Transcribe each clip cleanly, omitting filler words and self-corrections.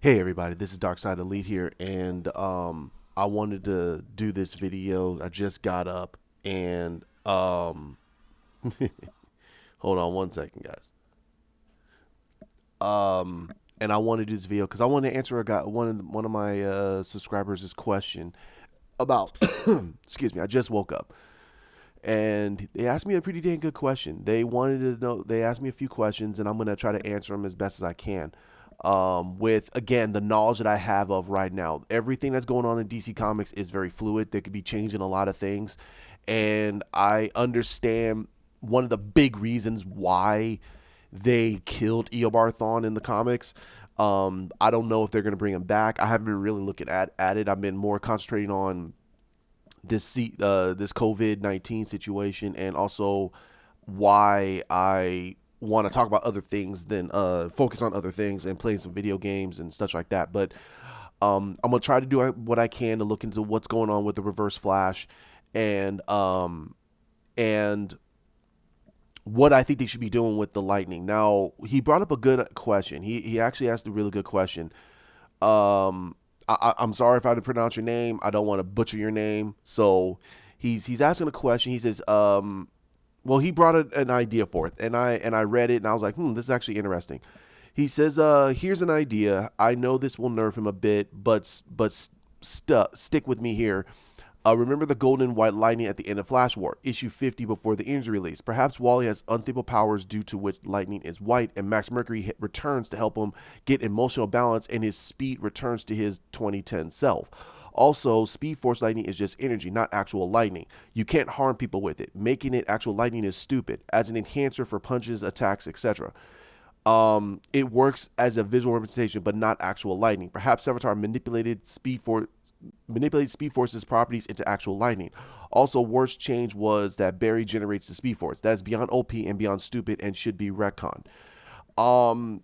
Hey everybody, this is Darkside Elite here, and I wanted to do this video. I just got up, and hold on one second, guys. Um, and I wanted to do this video because I wanted to answer a guy one of my subscribers' question about. Excuse me, I just woke up, and they asked me a pretty dang good question. They wanted to know. They asked me a few questions, and I'm gonna try to answer them as best as I can. With again the knowledge that I have of right now. Everything that's going on in DC Comics is very fluid. They could be changing a lot of things, and I understand one of the big reasons why they killed Eobard Thawne in the comics. I don't know if they're going to bring him back. I haven't been really looking at it. I've been more concentrating on this COVID-19 situation, and also why I want to talk about other things than focus on other things and playing some video games and stuff like that. But I'm gonna try to do what I can to look into what's going on with the Reverse Flash, and what I think they should be doing with the Lightning. Now, he brought up a good question. He actually asked a really good question. Um, I'm sorry if I didn't pronounce your name. I don't want to butcher your name. So he's asking a question. He says, well, he brought an idea forth, and I read it, and I was like, this is actually interesting. He says, here's an idea. I know this will nerve him a bit, but stick with me here. Remember the golden and white lightning at the end of Flash War, issue 50 before the injury release. Perhaps Wally has unstable powers due to which lightning is white, and Max Mercury returns to help him get emotional balance, and his speed returns to his 2010 self. Also, Speed Force lightning is just energy, not actual lightning. You can't harm people with it. Making it actual lightning is stupid, as an enhancer for punches, attacks, etc. It works as a visual representation, but not actual lightning. Perhaps Savitar manipulated Speed Force's properties into actual lightning. Also, worst change was that Barry generates the Speed Force. That is beyond OP and beyond stupid and should be retconned. Um,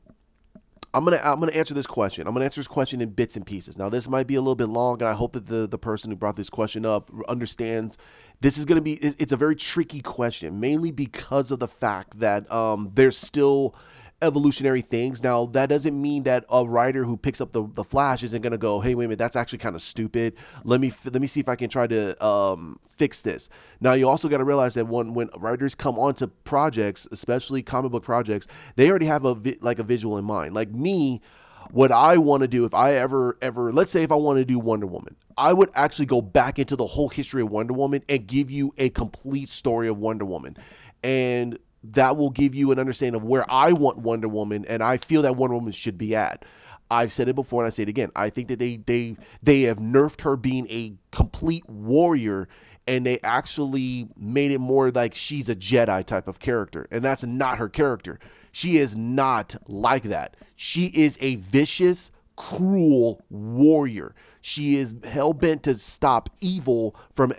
I'm gonna answer this question. I'm gonna answer this question in bits and pieces. Now, this might be a little bit long, and I hope that the person who brought this question up understands. This is gonna be it's a very tricky question, mainly because of the fact that there's still evolutionary things. Now, that doesn't mean that a writer who picks up the Flash isn't gonna go, hey, wait a minute, that's actually kind of stupid. Let me see if I can try to fix this. Now, you also got to realize that when writers come onto projects, especially comic book projects, they already have a visual in mind. Like me, what I want to do if I ever let's say if I want to do Wonder Woman, I would actually go back into the whole history of Wonder Woman and give you a complete story of Wonder Woman. And that will give you an understanding of where I want Wonder Woman, and I feel that Wonder Woman should be at. I've said it before and I say it again. I think that they have nerfed her being a complete warrior, and they actually made it more like she's a Jedi type of character, and that's not her character. She is not like that. She is a vicious, cruel warrior. She is hell bent to stop evil from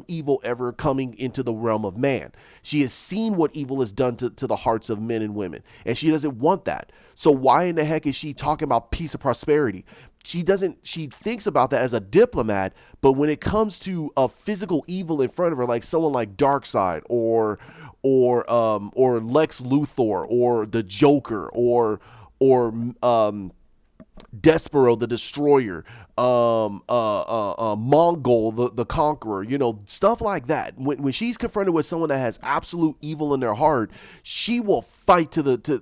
evil ever coming into the realm of man. She has seen what evil has done to the hearts of men and women, and she doesn't want that. So why in the heck is she talking about peace and prosperity? She thinks about that as a diplomat, but when it comes to a physical evil in front of her, like someone like Darkseid or Lex Luthor or the Joker or Despero the Destroyer, Mongol the Conqueror, stuff like that. When she's confronted with someone that has absolute evil in their heart, she will fight to the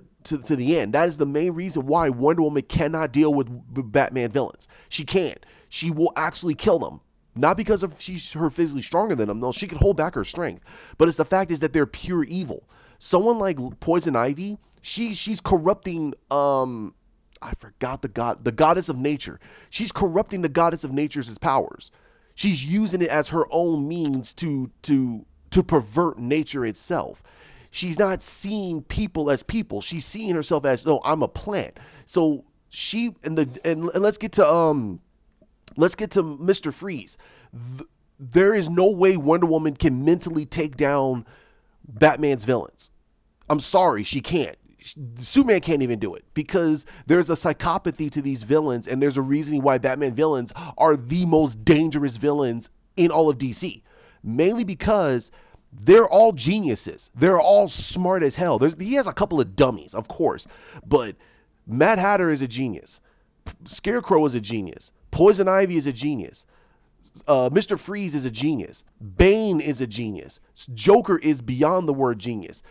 end. That is the main reason why Wonder Woman cannot deal with Batman villains. She can't. She will actually kill them. Not because of she's her physically stronger than them. No, she can hold back her strength. But it's the fact is that they're pure evil. Someone like Poison Ivy, she's corrupting I forgot the goddess of nature. She's corrupting the goddess of nature's powers. She's using it as her own means to pervert nature itself. She's not seeing people as people. She's seeing herself as, no, I'm a plant. So she and let's get to Mr. Freeze. There is no way Wonder Woman can mentally take down Batman's villains. I'm sorry, she can't. Superman can't even do it because there's a psychopathy to these villains, and there's a reasoning why Batman villains are the most dangerous villains in all of DC. Mainly because they're all geniuses. They're all smart as hell. He has a couple of dummies, of course, but Mad Hatter is a genius. Scarecrow is a genius. Poison Ivy is a genius. Mr. Freeze is a genius. Bane is a genius. Joker is beyond the word genius.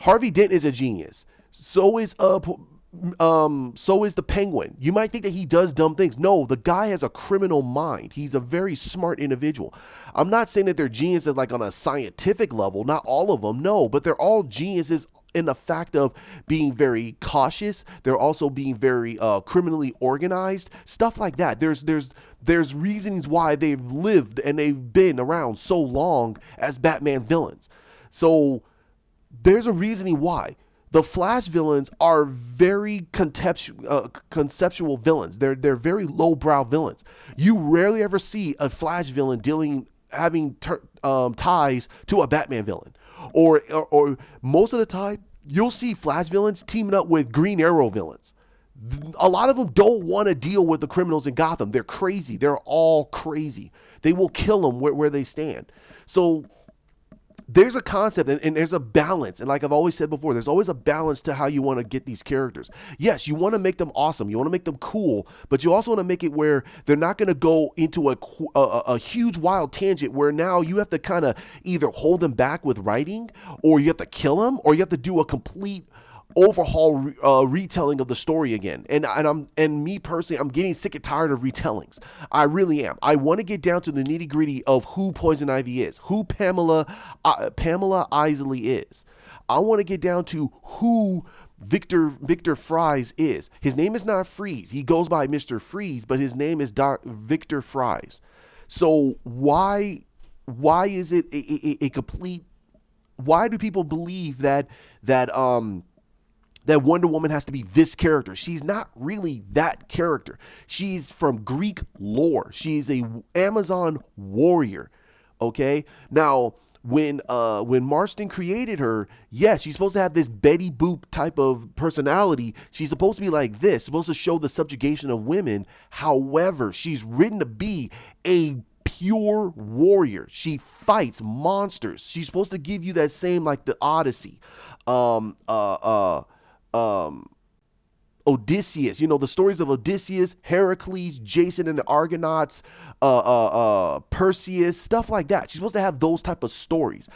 Harvey Dent is a genius. So is the Penguin. You might think that he does dumb things. No, the guy has a criminal mind. He's a very smart individual. I'm not saying that they're geniuses like on a scientific level. Not all of them, no, but they're all geniuses in the fact of being very cautious. They're also being very criminally organized, stuff like that. There's reasons why they've lived and they've been around so long as Batman villains. So there's a reasoning why. The Flash villains are very conceptual villains. They're very lowbrow villains. You rarely ever see a Flash villain having ties to a Batman villain, or most of the time you'll see Flash villains teaming up with Green Arrow villains. A lot of them don't want to deal with the criminals in Gotham. They're crazy. They're all crazy. They will kill them where they stand. So there's a concept and there's a balance. And like I've always said before, there's always a balance to how you want to get these characters. Yes, you want to make them awesome. You want to make them cool, but you also want to make it where they're not going to go into a huge wild tangent where now you have to kind of either hold them back with writing, or you have to kill them, or you have to do a complete overhaul retelling of the story again. And me personally, I'm getting sick and tired of retellings. I really am. I want to get down to the nitty gritty of who Poison Ivy is, who Pamela Isley is. I want to get down to who Victor Fries is. His name is not Freeze. He goes by Mr. Freeze, but his name is Victor Fries. So why is it a complete? Why do people believe that Wonder Woman has to be this character? She's not really that character. She's from Greek lore. She's a Amazon warrior. Okay? Now, when Marston created her, yes, she's supposed to have this Betty Boop type of personality. She's supposed to be like this, supposed to show the subjugation of women. However, she's written to be a pure warrior. She fights monsters. She's supposed to give you that same, like the Odyssey. Odysseus, the stories of Odysseus, Heracles, Jason and the Argonauts, Perseus, stuff like that. She's supposed to have those type of stories.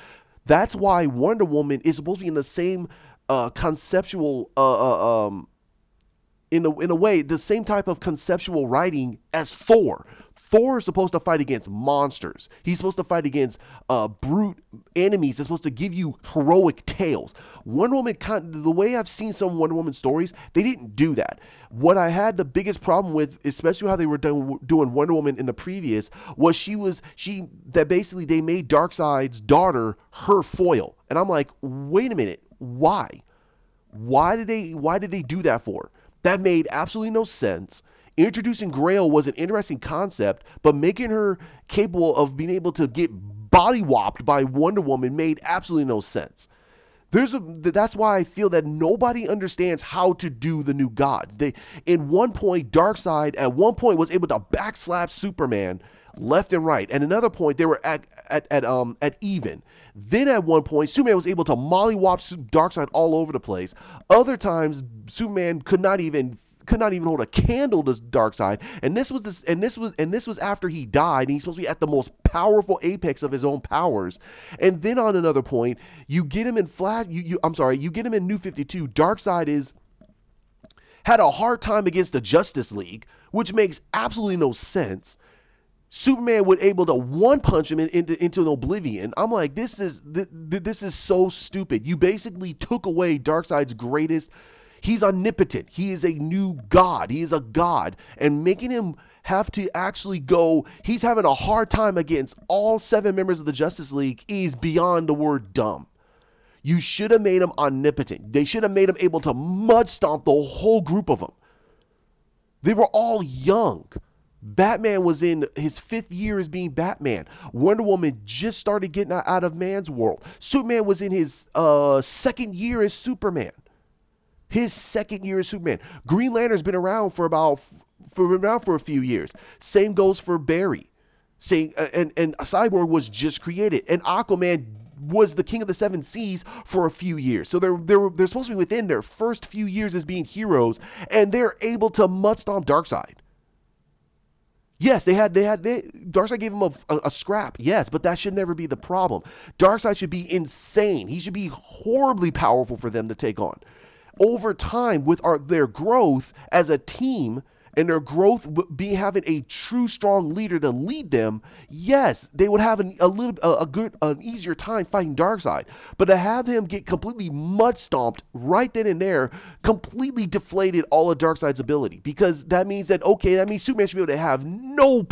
That's why Wonder Woman is supposed to be in the same conceptual in a way, the same type of conceptual writing as Thor. Thor is supposed to fight against monsters. He's supposed to fight against brute enemies. It's supposed to give you heroic tales. Wonder Woman, the way I've seen some Wonder Woman stories, they didn't do that. What I had the biggest problem with, especially how they were doing Wonder Woman in the previous, was that basically they made Darkseid's daughter her foil. And I'm like, wait a minute, why? Why did they do that for? That made absolutely no sense. Introducing Grail was an interesting concept, but making her capable of being able to get body whopped by Wonder Woman made absolutely no sense. That's why I feel that nobody understands how to do the new gods. In one point, Darkseid at one point was able to backslap Superman left and right. At another point, they were at even. Then at one point, Superman was able to mollywop Darkseid all over the place. Other times, Superman could not even hold a candle to Darkseid, and this was after he died, and he's supposed to be at the most powerful apex of his own powers. And then on another point, you get him in you get him in New 52. Darkseid had a hard time against the Justice League, which makes absolutely no sense. Superman was able to one punch him into an oblivion. I'm like, this is so stupid. You basically took away Darkseid's greatest. He's omnipotent. He is a new god. He is a god. And making him have to actually go, he's having a hard time against all 7 members of the Justice League is beyond the word dumb. You should have made him omnipotent. They should have made him able to mud stomp the whole group of them. They were all young. Batman was in his 5th year as being Batman. Wonder Woman just started getting out of man's world. Superman was in his 2nd year as Superman. His 2nd year as Superman. Green Lantern's been around for a few years. Same goes for Barry. And Cyborg was just created. And Aquaman was the king of the 7 seas for a few years. So they're supposed to be within their first few years as being heroes, and they're able to mud stomp Darkseid. Yes, Darkseid gave him a scrap. Yes, but that should never be the problem. Darkseid should be insane. He should be horribly powerful for them to take on. Over time, with their growth as a team and their growth be having a true strong leader to lead them, yes, they would have an easier time fighting Darkseid. But to have him get completely mud stomped right then and there completely deflated all of Darkseid's ability, because that means Superman should be able to have no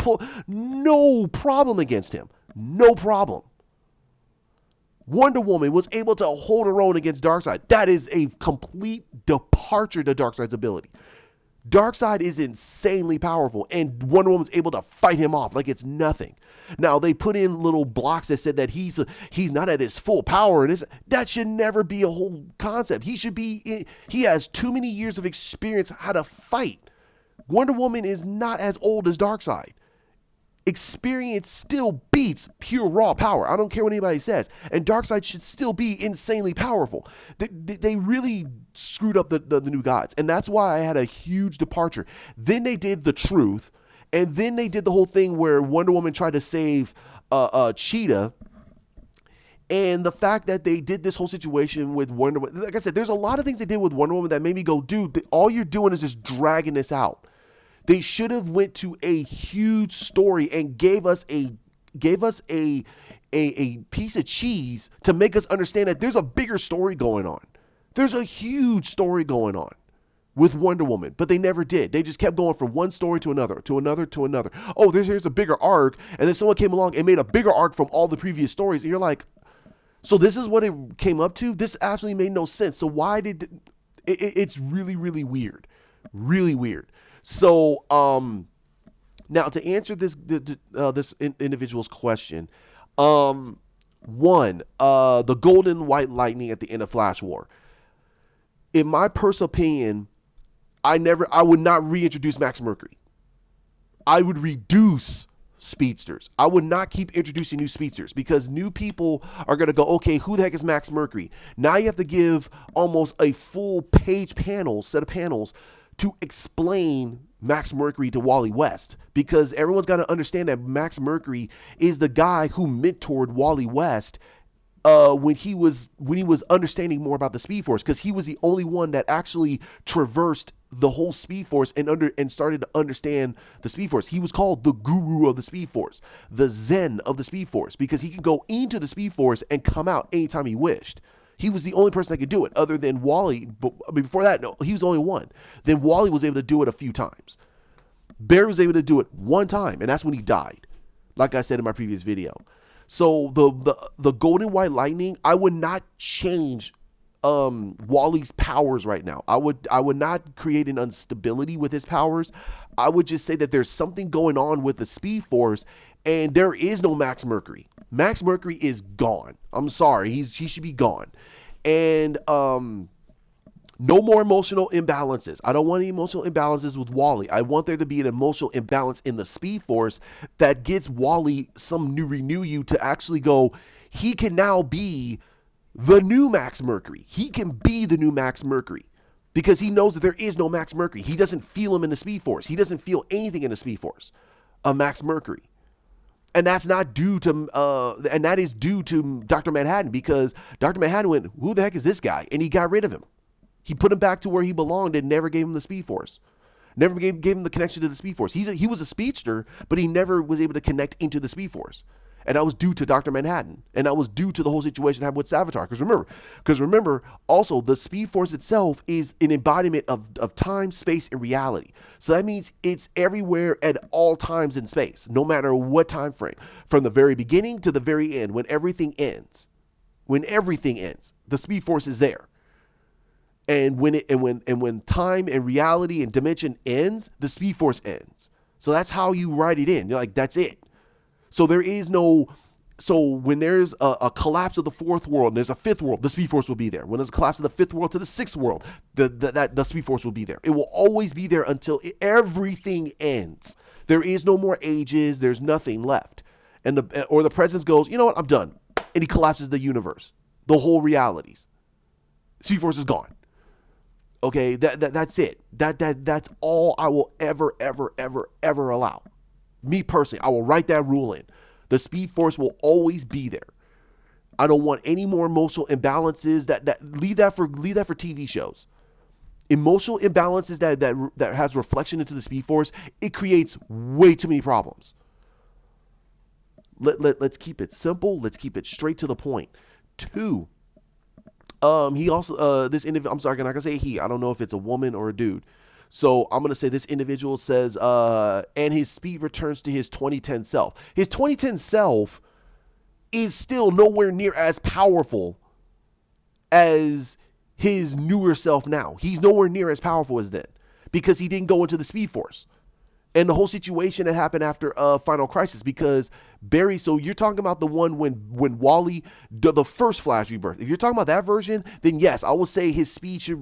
problem against him, no problem. Wonder Woman was able to hold her own against Darkseid. That is a complete departure to Darkseid's ability. Darkseid is insanely powerful, and Wonder Woman's able to fight him off like it's nothing. Now they put in little blocks that said that he's not at his full power, and that should never be a whole concept. He has too many years of experience how to fight. Wonder Woman is not as old as Darkseid. Experience still beats pure raw power. I don't care what anybody says. And Darkseid should still be insanely powerful. They really screwed up the new gods. And that's why I had a huge departure. Then they did the truth. And then they did the whole thing where Wonder Woman tried to save Cheetah. And the fact that they did this whole situation with Wonder Woman. Like I said, there's a lot of things they did with Wonder Woman that made me go, dude, all you're doing is just dragging this out. They should have went to a huge story and gave us a piece of cheese to make us understand that there's a bigger story going on. There's a huge story going on with Wonder Woman, but they never did. They just kept going from one story to another, to another, to another. Oh, here's a bigger arc, and then someone came along and made a bigger arc from all the previous stories, and you're like, so this is what it came up to? This absolutely made no sense. So why did it's really, really weird. Really weird. So, now to answer this individual's question, the golden white lightning at the end of Flash War. In my personal opinion, I would not reintroduce Max Mercury. I would reduce speedsters. I would not keep introducing new speedsters, because new people are going to go, okay, who the heck is Max Mercury? Now you have to give almost a full set of panels to explain Max Mercury to Wally West, because everyone's got to understand that Max Mercury is the guy who mentored Wally West when he was understanding more about the Speed Force, because he was the only one that actually traversed the whole Speed Force and started to understand the Speed Force. He was called the guru of the Speed Force, the Zen of the Speed Force, because he could go into the Speed Force and come out anytime he wished. He was the only person that could do it, other than Wally. But before that, no, he was only one. Then Wally was able to do it a few times. Barry was able to do it one time, and that's when he died, like I said in my previous video. So the golden white lightning, I would not change Wally's powers right now. I would not create an instability with his powers. I would just say that there's something going on with the Speed Force, and there is no Max Mercury. Max Mercury is gone. I'm sorry, he should be gone. And no more emotional imbalances. I don't want any emotional imbalances with Wally. I want there to be an emotional imbalance in the Speed Force that gets Wally some new renew to actually go, he can now be the new Max Mercury. He can be the new Max Mercury, because he knows that there is no Max Mercury. He doesn't feel him in the Speed Force. He doesn't feel anything in the Speed Force of Max Mercury. And that's not due to, and that is due to Dr. Manhattan, because Dr. Manhattan went, who the heck is this guy? And he got rid of him. He put him back to where he belonged and never gave him the Speed Force. Never gave him the connection to the Speed Force. He was a speedster, but he never was able to connect into the Speed Force. And that was due to Dr. Manhattan. And that was due to the whole situation that happened with Savitar. Because remember, also, the Speed Force itself is an embodiment of time, space, and reality. So that means it's everywhere at all times in space, no matter what time frame. From the very beginning to the very end, when everything ends. When everything ends, the Speed Force is there. And when time and reality and dimension ends, the Speed Force ends. So that's how you write it in. You're like, that's it. So there is no. So when there's a collapse of the fourth world and there's a fifth world, the Speed Force will be there. When there's a collapse of the fifth world to the sixth world, the Speed Force will be there. It will always be there until everything ends. There is no more ages. There's nothing left. And the President goes, you know what? I'm done. And he collapses the universe, the whole realities. Speed Force is gone. Okay, that's it. That's all I will ever allow. Me personally, I will write that rule in. The Speed Force will always be there. I don't want any more emotional imbalances. That leave that for TV shows. Emotional imbalances that has reflection into the Speed Force, it creates way too many problems. Let's keep it simple. Let's keep it straight to the point. Two, he also this individual. I'm sorry, I'm not gonna say he. I don't know if it's a woman or a dude. So I'm gonna say this individual says, and his speed returns to his 2010 self. His 2010 self is still nowhere near as powerful as his newer self now. He's nowhere near as powerful as then because he didn't go into the Speed Force. And the whole situation that happened after Final Crisis, because Barry, so you're talking about the one when Wally, the first Flash Rebirth. If you're talking about that version, then yes, I will say his speed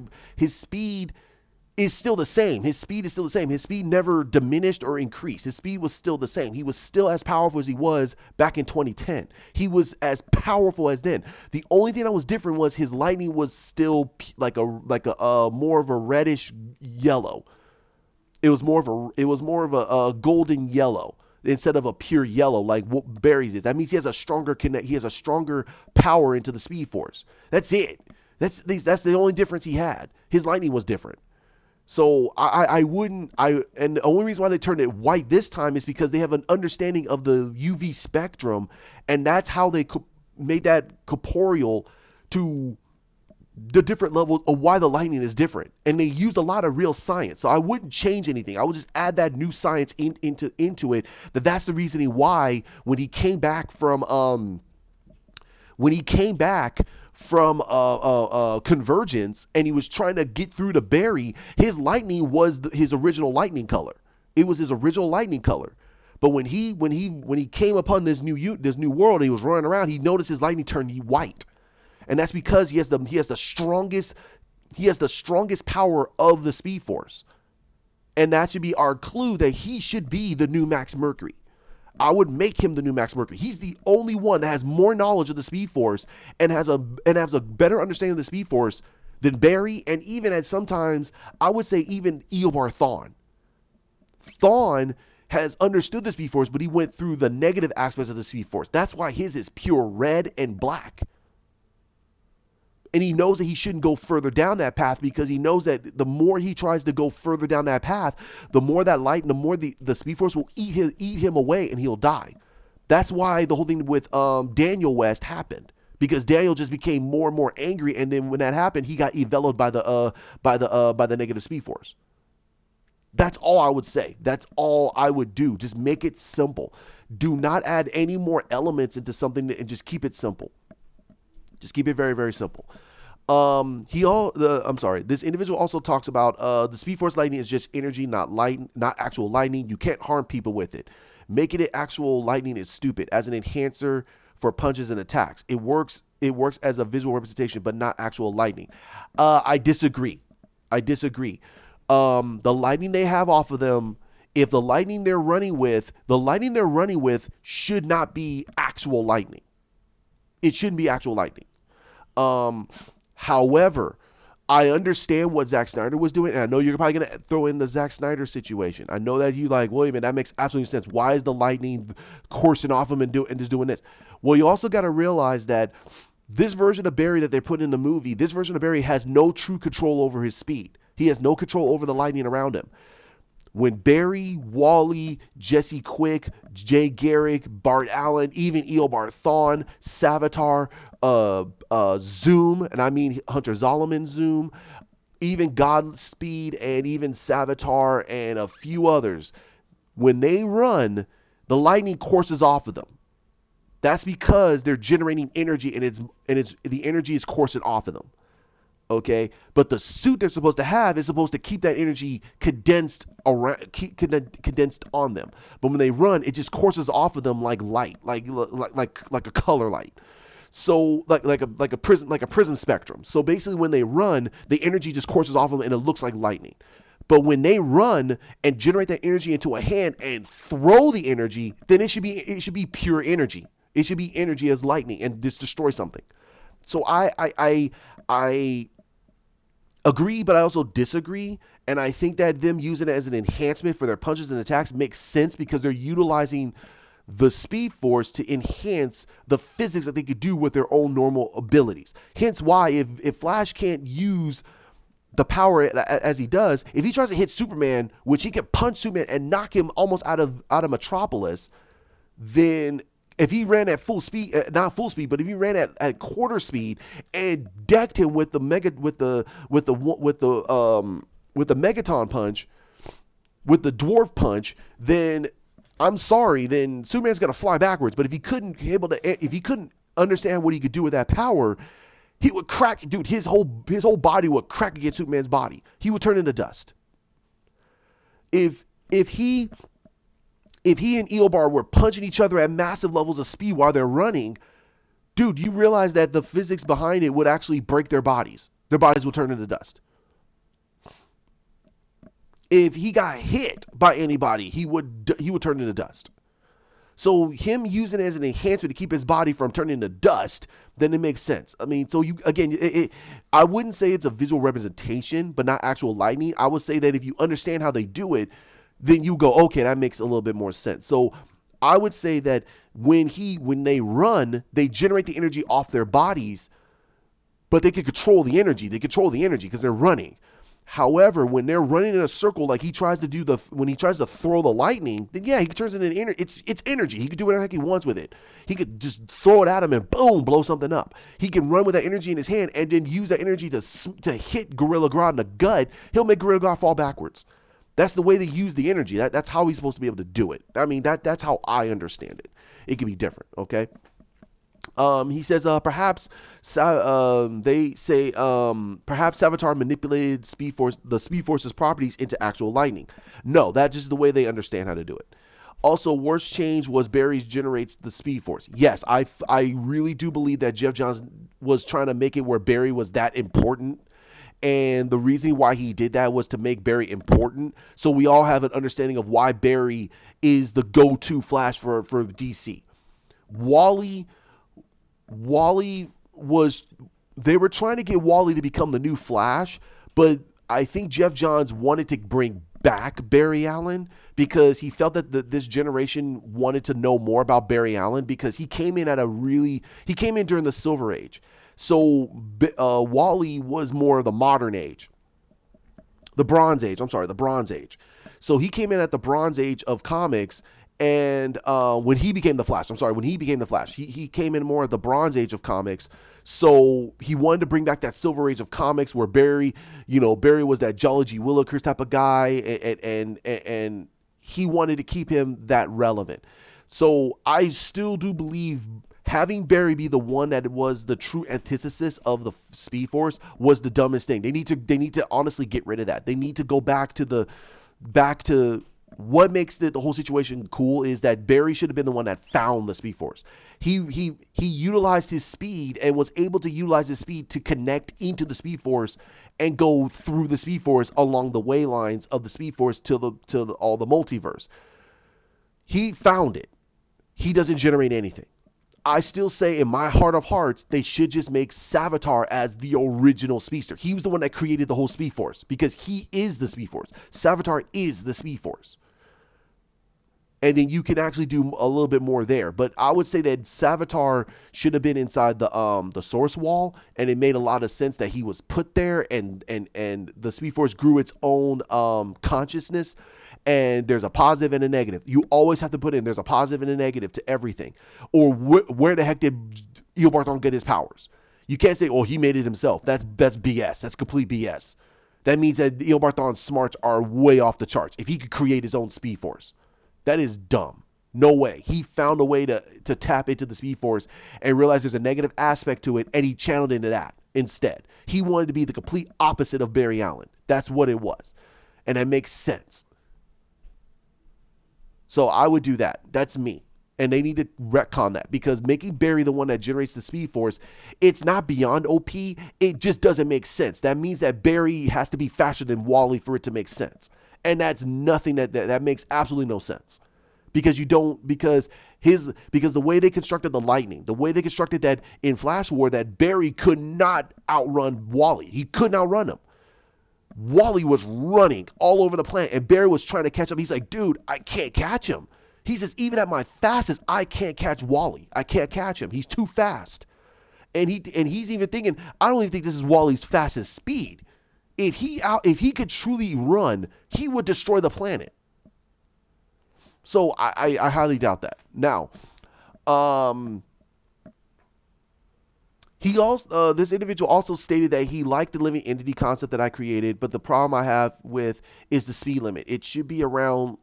is still the same. His speed is still the same. His speed never diminished or increased. His speed was still the same. He was still as powerful as he was back in 2010. He was as powerful as then. The only thing that was different was his lightning was still like a more of a reddish yellow. It was more of a golden yellow instead of a pure yellow like what Barry's is. That means he has a stronger power into the Speed Force. That's it. That's the only difference he had. His lightning was different. So and the only reason why they turned it white this time is because they have an understanding of the UV spectrum, and that's how they made that corporeal to the different levels of why the lightning is different. And they used a lot of real science. So I wouldn't change anything. I would just add that new science into it. That's the reasoning why when he came back from Convergence and he was trying to get through to Barry, his lightning was his original lightning color. It was his original lightning color. But when he came upon this new world and he was running around, he noticed his lightning turned white. And that's because he has the strongest power of the Speed Force. And that should be our clue that he should be the new Max Mercury. I would make him the new Max Mercury. He's the only one that has more knowledge of the Speed Force and has a better understanding of the Speed Force than Barry, and even at sometimes I would say even Eobard Thawne. Thawne has understood the Speed Force, but he went through the negative aspects of the Speed Force. That's why his is pure red and black. And he knows that he shouldn't go further down that path because he knows that the more he tries to go further down that path, the more that light and the more the Speed Force will eat him away and he'll die. That's why the whole thing with Daniel West happened, because Daniel just became more and more angry, and then when that happened, he got enveloped by the negative Speed Force. That's all I would say. That's all I would do. Just make it simple. Do not add any more elements into something and just keep it simple. Just keep it very, very simple. This individual also talks about the Speed Force lightning is just energy, not actual lightning. You can't harm people with it. Making it actual lightning is stupid as an enhancer for punches and attacks. It works as a visual representation, but not actual lightning. I disagree. The lightning they have off of them, if the lightning they're running with should not be actual lightning. It shouldn't be actual lightning. However, I understand what Zack Snyder was doing, and I know you're probably going to throw in the Zack Snyder situation. I know that you like, William, and that makes absolute sense. Why is the lightning coursing off him and just doing this? Well, you also got to realize that this version of Barry that they put in the movie, this version of Barry has no true control over his speed. He has no control over the lightning around him. When Barry, Wally, Jesse Quick, Jay Garrick, Bart Allen, even Eobard Thawne, Savitar, Zoom, and I mean Hunter Zolomon Zoom, even Godspeed, and even Savitar, and a few others, when they run, the lightning courses off of them. That's because they're generating energy, and the energy is coursing off of them. Okay, but the suit they're supposed to have is supposed to keep that energy condensed on them. But when they run, it just courses off of them like light, like a color light. So like a prism spectrum. So basically, when they run, the energy just courses off of them, and it looks like lightning. But when they run and generate that energy into a hand and throw the energy, then it should be pure energy. It should be energy as lightning and just destroy something. So Agree, but I also disagree. And I think that them using it as an enhancement for their punches and attacks makes sense because they're utilizing the Speed Force to enhance the physics that they could do with their own normal abilities. Hence why if Flash can't use the power as he does, if he tries to hit Superman, which he can punch Superman and knock him almost out of Metropolis, then if he ran at full speed, not full speed, but if he ran at quarter speed and decked him with the Megaton punch, with the dwarf punch, then I'm sorry, then Superman's gonna fly backwards. But if he couldn't understand what he could do with that power, he would crack, dude. His whole body would crack against Superman's body. He would turn into dust. If he and Eobard were punching each other at massive levels of speed while they're running, dude, you realize that the physics behind it would actually break their bodies. Their bodies would turn into dust. If he got hit by anybody, he would turn into dust. So him using it as an enhancement to keep his body from turning into dust, then it makes sense. I mean, so I wouldn't say it's a visual representation, but not actual lightning. I would say that if you understand how they do it, then you go, okay, that makes a little bit more sense. So I would say that when they run, they generate the energy off their bodies, but they can control the energy. They control the energy because they're running. However, when they're running in a circle, like when he tries to throw the lightning, then yeah, he turns it into energy. It's energy. He could do whatever he wants with it. He could just throw it at him and boom, blow something up. He can run with that energy in his hand and then use that energy to hit Gorilla Grodd in the gut. He'll make Gorilla Grodd fall backwards. That's the way they use the energy. That's how he's supposed to be able to do it. I mean, that's how I understand it. It can be different, okay? He says, perhaps they say perhaps Savitar manipulated the Speed Force's properties into actual lightning. No, that's just the way they understand how to do it. Also, worst change was Barry's generates the Speed Force. Yes, I really do believe that Geoff Johns was trying to make it where Barry was that important. And the reason why he did that was to make Barry important. So we all have an understanding of why Barry is the go-to Flash for DC. Wally was, they were trying to get Wally to become the new Flash, but I think Geoff Johns wanted to bring back Barry Allen because he felt that this generation wanted to know more about Barry Allen because he came in during the Silver Age. So Wally was more of the modern age. The Bronze Age. So he came in at the Bronze Age of comics. And when he became the Flash, he came in more at the Bronze Age of comics. So he wanted to bring back that Silver Age of comics where Barry was that Jolly G. Willikers type of guy, and he wanted to keep him that relevant. So I still do believe having Barry be the one that was the true antithesis of the Speed Force was the dumbest thing. They need to honestly get rid of that. They need to go back to what makes the whole situation cool is that Barry should have been the one that found the Speed Force. He utilized his speed and was able to utilize his speed to connect into the Speed Force and go through the Speed Force along the way lines of the Speed Force to all the multiverse. He found it. He doesn't generate anything. I still say in my heart of hearts, they should just make Savitar as the original speedster. He was the one that created the whole Speed Force because he is the Speed Force. Savitar is the Speed Force. And then you can actually do a little bit more there. But I would say that Savitar should have been inside the source wall, and it made a lot of sense that he was put there, and the Speed Force grew its own consciousness. And there's a positive and a negative. You always have to put in there's a positive and a negative to everything. Or where the heck did Eobard get his powers? You can't say, oh, he made it himself. That's BS. That's complete BS. That means that Eobard smarts are way off the charts. If he could create his own Speed Force. That is dumb. No way. He found a way to tap into the Speed Force and realized there's a negative aspect to it, and he channeled into that instead. He wanted to be the complete opposite of Barry Allen. That's what it was. And that makes sense. So I would do that. That's me. And they need to retcon that because making Barry the one that generates the Speed Force, it's not beyond OP. It just doesn't make sense. That means that Barry has to be faster than Wally for it to make sense. And that's nothing that makes absolutely no sense. Because the way they constructed the lightning, the way they constructed that in Flash War, that Barry could not outrun Wally. He couldn't outrun him. Wally was running all over the planet, and Barry was trying to catch up. He's like, dude, I can't catch him. He says, even at my fastest, I can't catch Wally. I can't catch him. He's too fast. And he's even thinking, I don't even think this is Wally's fastest speed. If he could truly run, he would destroy the planet. So I highly doubt that. Now, he also this individual also stated that he liked the living entity concept that I created, but the problem I have with is the speed limit. It should be around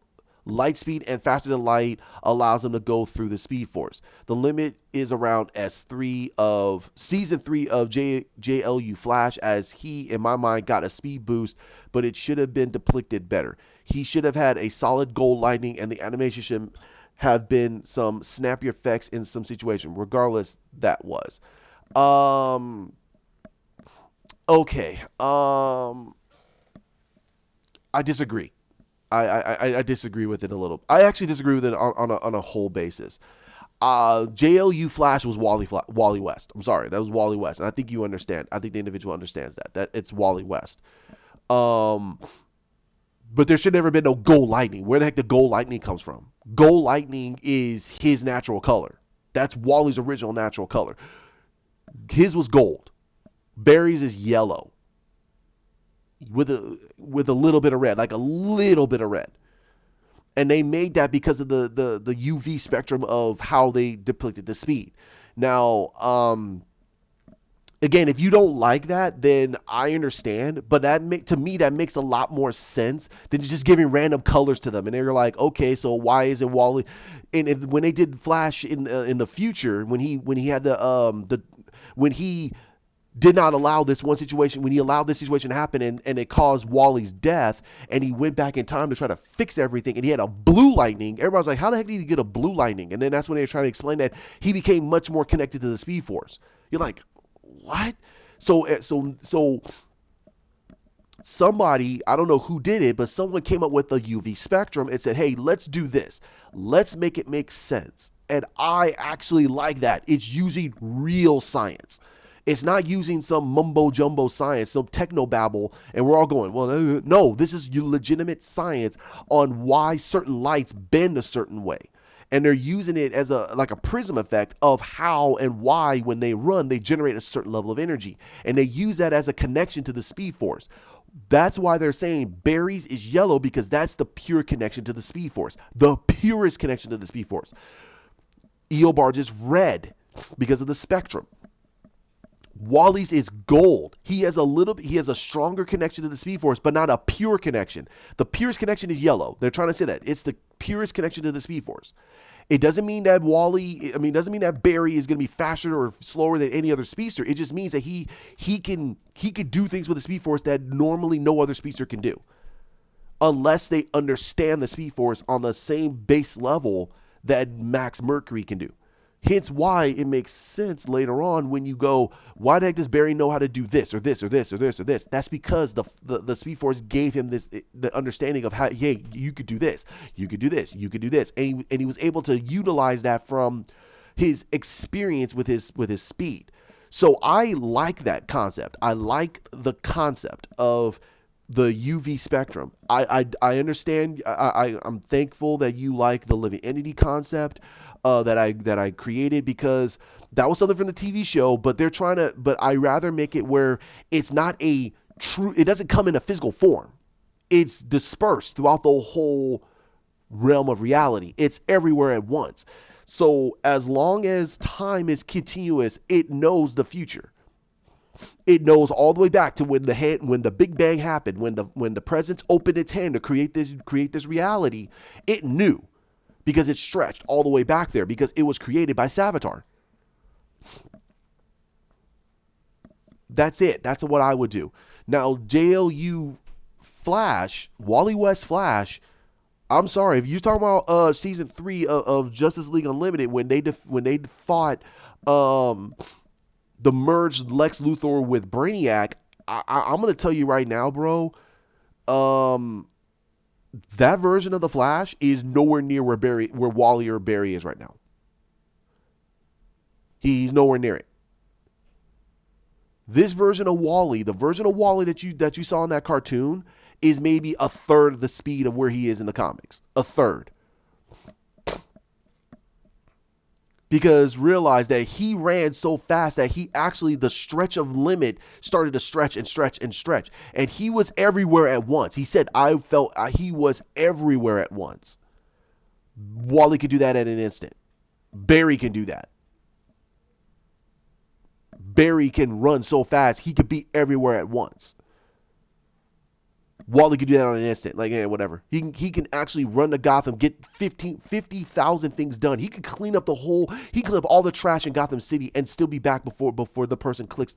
light speed, and faster than light allows them to go through the speed force. The limit is around S3 of season 3 of JLU Flash, as he, in my mind, got a speed boost, but it should have been depicted better. He should have had a solid gold lightning, and the animation should have been some snappy effects in some situation. Regardless, that was. Okay. I disagree. I disagree with it a little. I actually disagree with it on a whole basis. JLU Flash was Wally West. I'm sorry, that was Wally West, and I think you understand. I think the individual understands that it's Wally West. But there should never been no Gold Lightning. Where the heck did Gold Lightning comes from? Gold Lightning is his natural color. That's Wally's original natural color. His was gold. Barry's is yellow with a little bit of red, like a little bit of red. And they made that because of the UV spectrum of how they depicted the speed. Now, again, if you don't like that, then I understand. But to me, that makes a lot more sense than just giving random colors to them. And they're like, okay, so why is it Wally? And when they did Flash in the future, when he had when he did not allow this one situation, when he allowed this situation to happen, and it caused Wally's death, and he went back in time to try to fix everything, and he had a blue lightning. Everybody's like, how the heck did he get a blue lightning? And then that's when they were trying to explain that he became much more connected to the Speed Force. You're like, what? So somebody, I don't know who did it, but someone came up with a UV spectrum and said, hey, let's do this. Let's make it make sense. And I actually like that. It's using real science. It's not using some mumbo jumbo science, some techno babble, and we're all going, well, no, this is legitimate science on why certain lights bend a certain way. And they're using it as like a prism effect of how and why, when they run, they generate a certain level of energy. And they use that as a connection to the Speed Force. That's why they're saying Barry's is yellow, because that's the pure connection to the Speed Force. The purest connection to the Speed Force. Eobard's is red because of the spectrum. Wally's is gold. He has a stronger connection to the Speed Force, but not a pure connection. The purest connection is yellow. They're trying to say that. It's the purest connection to the Speed Force. It doesn't mean that doesn't mean that Barry is going to be faster or slower than any other speedster. It just means that he can do things with the Speed Force that normally no other speedster can do. Unless they understand the Speed Force on the same base level that Max Mercury can do. Hence why it makes sense later on when you go, why the heck does Barry know how to do this or this or this or this or this? That's because the Speed Force gave him the understanding of how, hey, you could do this, you could do this, you could do this, and he was able to utilize that from his experience with his speed. So I like that concept. I like the concept of the UV spectrum. I understand. I'm thankful that you like the living entity concept that I created, because that was something from the TV show. But I rather make it where it's not a true. It doesn't come in a physical form. It's dispersed throughout the whole realm of reality. It's everywhere at once. So as long as time is continuous, it knows the future. It knows all the way back to when the Big Bang happened, when the presence opened its hand to create this reality. It knew, because it stretched all the way back there, because it was created by Savitar. That's it. That's what I would do. Now, JLU Flash, Wally West Flash. I'm sorry, if you're talking about season 3 of Justice League Unlimited, when they fought the merged Lex Luthor with Brainiac, I'm going to tell you right now, bro, that version of the Flash is nowhere near where Wally or Barry is right now. He's nowhere near it. This version of Wally, the version of Wally that you saw in that cartoon, is maybe a third of the speed of where he is in the comics. A third. Because realize that he ran so fast that he actually, the stretch of limit started to stretch and stretch and stretch. And he was everywhere at once. He said, I felt he was everywhere at once. Wally could do that at an instant. Barry can do that. Barry can run so fast, he could be everywhere at once. Wally could do that on an instant. Like, yeah, whatever. He can actually run to Gotham, get 50,000 things done. He can clean up he can clean up all the trash in Gotham City and still be back before the person clicks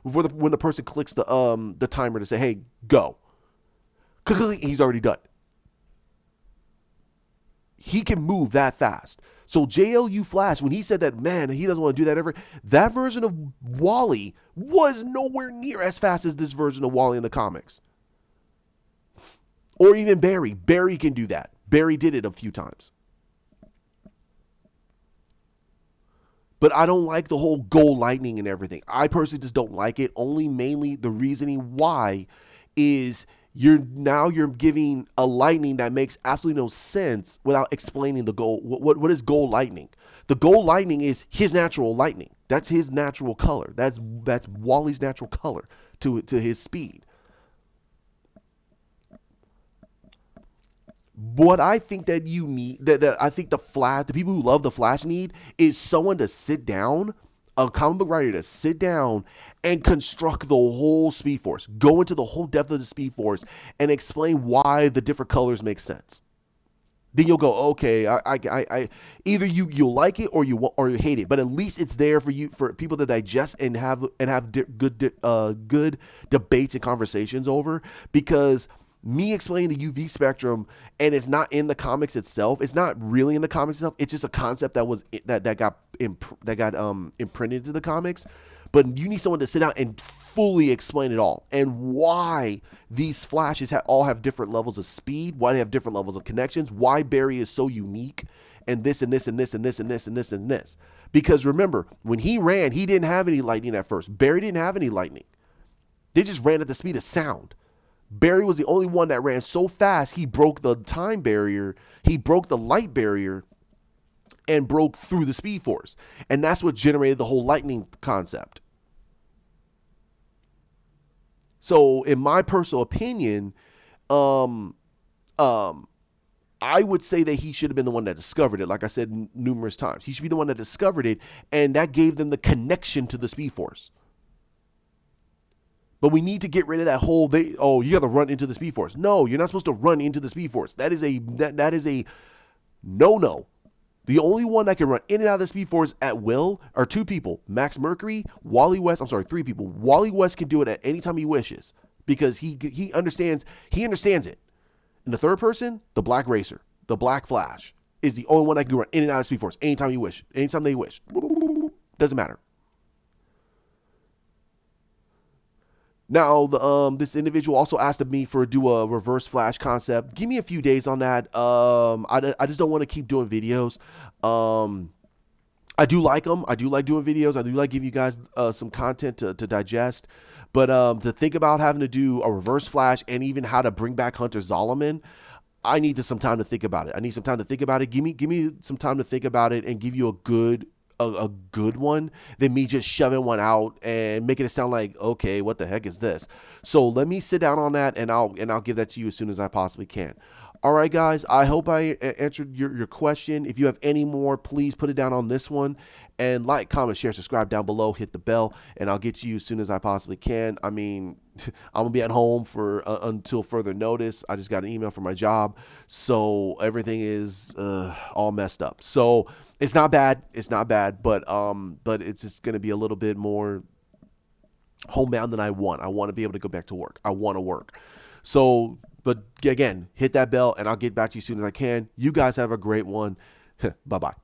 when the person clicks the timer to say, hey, go. He's already done. He can move that fast. So JLU Flash, when he said that, man, he doesn't want to do that ever, that version of Wally was nowhere near as fast as this version of Wally in the comics. Or even Barry. Barry can do that. Barry did it a few times. But I don't like the whole Gold Lightning and everything. I personally just don't like it. Only mainly the reasoning why is you're giving a lightning that makes absolutely no sense without explaining the gold. What is Gold Lightning? The Gold Lightning is his natural lightning. That's his natural color. That's Wally's natural color to his speed. What I think that you need, that I think the people who love the Flash need, is someone to sit down, a comic book writer to sit down and construct the whole Speed Force, go into the whole depth of the Speed Force, and explain why the different colors make sense. Then you'll go, okay, I either you'll like it or you hate it, but at least it's there for people to digest and have good debates and conversations over. Because me explaining the UV spectrum and it's not in the comics itself, it's not really in the comics itself. It's just a concept that got imprinted into the comics. But you need someone to sit down and fully explain it all, and why these Flashes all have different levels of speed, why they have different levels of connections, why Barry is so unique, and this and this and this and this and this and this and this. Because remember, when he ran, he didn't have any lightning at first. Barry didn't have any lightning. They just ran at the speed of sound. Barry was the only one that ran so fast he broke the time barrier, he broke the light barrier, and broke through the Speed Force. And that's what generated the whole lightning concept. So in my personal opinion, I would say that he should have been the one that discovered it. Like I said numerous times, he should be the one that discovered it, and that gave them the connection to the Speed Force. But we need to get rid of that whole you got to run into the Speed Force. No, you're not supposed to run into the Speed Force. That is a no. The only one that can run in and out of the Speed Force at will are two people: Max Mercury, Wally West. I'm sorry, three people. Wally West can do it at any time he wishes because he understands it. And the third person, the Black Racer, the Black Flash, is the only one that can run in and out of Speed Force anytime you wish, anytime they wish. Doesn't matter. Now, this individual also asked of me do a reverse Flash concept. Give me a few days on that. I just don't want to keep doing videos. I do like them. I do like doing videos. I do like giving you guys some content to digest. But to think about having to do a reverse Flash and even how to bring back Hunter Zolomon, I need some time to think about it. Give me some time to think about it and give you a good one than me just shoving one out and making it sound like, okay, what the heck is this? So let me sit down on that, and I'll give that to you as soon as I possibly can. All right, guys, I hope I answered your question. If you have any more, please put it down on this one. And like, comment, share, subscribe down below, hit the bell, and I'll get to you as soon as I possibly can. I mean, I'm going to be at home for until further notice. I just got an email from my job, so everything is all messed up. So it's not bad, but it's just going to be a little bit more homebound than I want. I want to be able to go back to work. I want to work. So, but again, hit that bell, and I'll get back to you as soon as I can. You guys have a great one. Bye-bye.